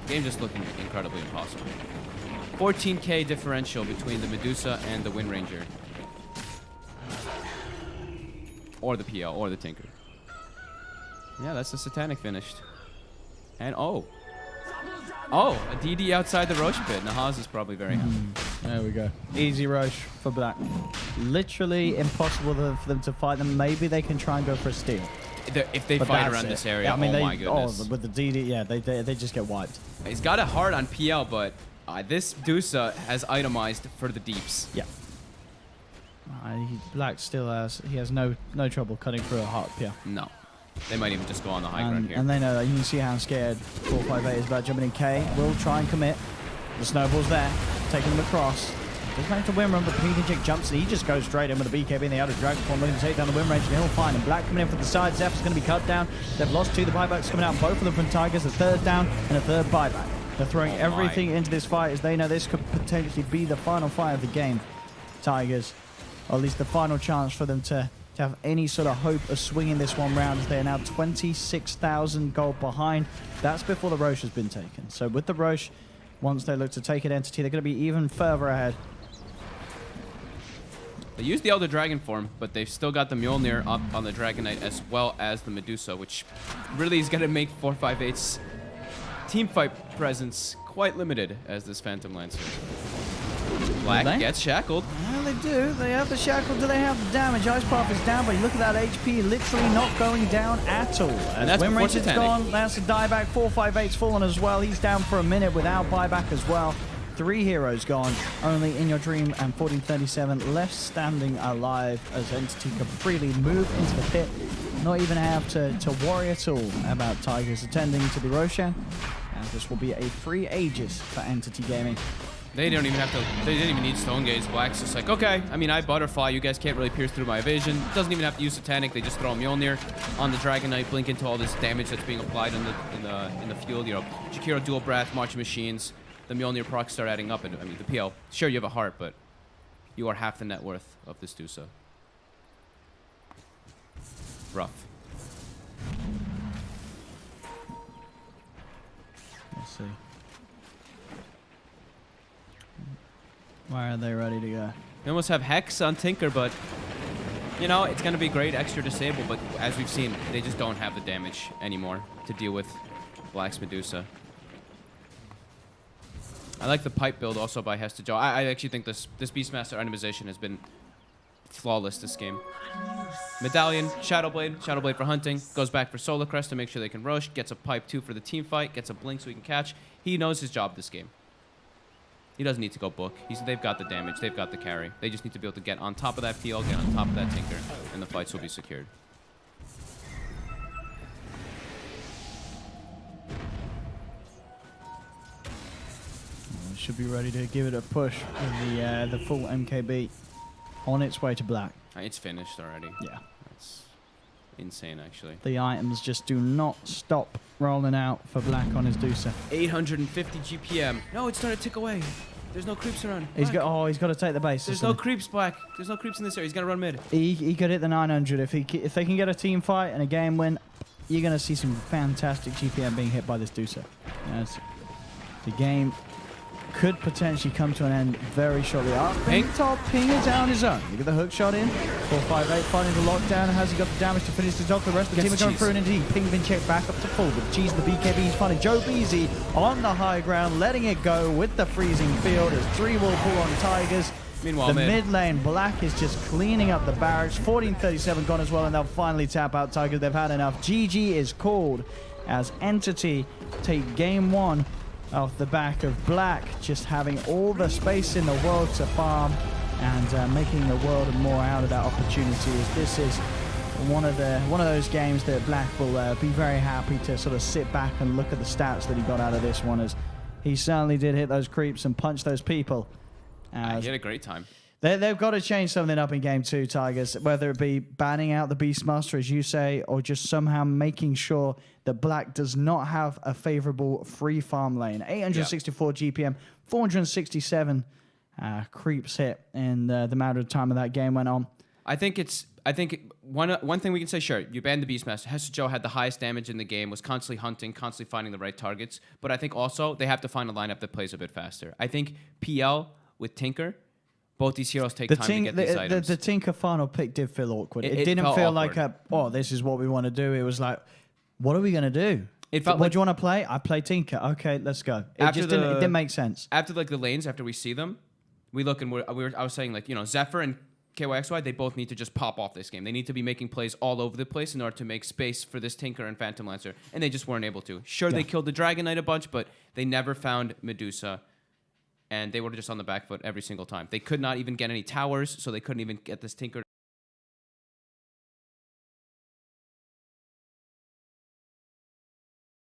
game just looking incredibly impossible. 14k differential between the Medusa and the Wind Ranger. Or the PL, or the Tinker. Yeah, that's the Satanic finished. And a DD outside the Roche pit. Nahaz is probably very happy. There we go. Easy Roche for Black. Literally impossible for them to fight them. Maybe they can try and go for a steal. If they But fight that's around it. this area, Yeah, I mean, oh my goodness. with the DD, yeah, they just get wiped. He's got a hard on PL, but this Medusa has itemized for the deeps. Yeah. Black still has no trouble cutting through a heart. Yeah. No. They might even just go on the high ground here. And they know that. You can see how scared 458 is about jumping in. K will try and commit. The snowball's there, taking them across. Doesn't have to win run, but Pedigic jumps and he just goes straight in with a BKB in the outer Dragon Form, looking to take down the win range, and he'll find him. Black coming in from the side. Zephyr's going to be cut down. They've lost 2. The buybacks coming out, both of them from Tigers. A third down and a third buyback. They're throwing everything into this fight as they know this could potentially be the final fight of the game. Tigers, or at least the final chance for them to have any sort of hope of swinging this one round, as they are now 26,000 gold behind. That's before the Roche has been taken. So with the Roche, once they look to take an entity, they're going to be even further ahead. They used the Elder Dragon form, but they've still got the Mjolnir up on the Dragon Knight as well as the Medusa, which really is going to make 458's team fight presence quite limited as this Phantom Lancer. Black gets shackled. Well, they do. They have the shackle. Do they have the damage? Ice Path is down, but you look at that HP, literally not going down at all. And that's Win before Range is Titanic. gone. That's a dieback. 458's fallen as well. He's down for a minute without buyback as well. 3 heroes gone. Only In Your Dream and 1437 left standing alive as Entity can freely move into the pit. Not even have to worry at all about Tigers attending to the Roshan. And this will be a free Aegis for Entity Gaming. They don't even have to. They didn't even need Stone Gaze. Black's just like, okay. I mean, I butterfly. You guys can't really pierce through my evasion. Doesn't even have to use Satanic. They just throw a Mjolnir on the Dragon Knight, blink into all this damage that's being applied in the field. You know, Jakiro dual breath, marching machines. The Mjolnir procs start adding up, and I mean, the PL. Sure, you have a heart, but you are half the net worth of this Dusa. Rough. Let's see. Why are they ready to go? They almost have Hex on Tinker, but, you know, it's going to be great extra disable, but as we've seen, they just don't have the damage anymore to deal with Black's Medusa. I like the pipe build also by Hesta Joe. I actually think this Beastmaster itemization has been flawless this game. Medallion, Shadowblade for hunting, goes back for Solar Crest to make sure they can rush, gets a pipe too for the team fight, gets a blink so he can catch. He knows his job this game. He doesn't need to go book. They've got the damage. They've got the carry. They just need to be able to get on top of that PL, get on top of that Tinker, and the fights will be secured. Should be ready to give it a push with the full MKB on its way to black. It's finished already. Yeah. That's insane, actually. The items just do not stop rolling out for black on his Dusa. 850 GPM. No, it's starting to tick away. There's no creeps around. He's got to take the base. There's no creeps, Black. There's no creeps in this area. He's gonna run mid. He could hit the 900 if they can get a team fight and a game win. You're gonna see some fantastic GPM being hit by this Dusa. Yes. The game could potentially come to an end very shortly. Ping top, Pinger down his own. Look at the hook shot in. 458 finding the lockdown. Has he got the damage to finish the top? The rest of the team are going through, and indeed, Ping been checked back up to full. But Cheese and the BKB is finding Joe Beasy on the high ground, letting it go with the freezing field as 3 will pull on Tigers. Meanwhile, the mid lane, Black is just cleaning up the barracks. 1437 gone as well, and they'll finally tap out Tigers. They've had enough. GG is called as Entity take game 1 off the back of Black just having all the space in the world to farm and making the world more out of that opportunity. As this is one of those games that Black will be very happy to sort of sit back and look at the stats that he got out of this one, as he certainly did hit those creeps and punch those people. He had a great time. They've got to change something up in game 2, Tigers, whether it be banning out the Beastmaster, as you say, or just somehow making sure that Black does not have a favorable free farm lane. 864 GPM, 467 creeps hit in the matter of time of that game went on. I think one thing we can say, sure, you banned the Beastmaster. Hesta Joe had the highest damage in the game, was constantly hunting, constantly finding the right targets. But I think also they have to find a lineup that plays a bit faster. I think PL with Tinker, both these heroes take time to get these items. The Tinker final pick did feel awkward. It didn't feel like this is what we want to do. It was like, what are we going to do? It felt what do you want to play? I play Tinker. Okay, let's go. It didn't make sense. After like the lanes, after we see them, we look and I was saying, like, you know, Zephyr and KYXY, they both need to just pop off this game. They need to be making plays all over the place in order to make space for this Tinker and Phantom Lancer, and they just weren't able to. Sure, they killed the Dragon Knight a bunch, but they never found Medusa. And they were just on the back foot every single time. They could not even get any towers, so they couldn't even get this Tinker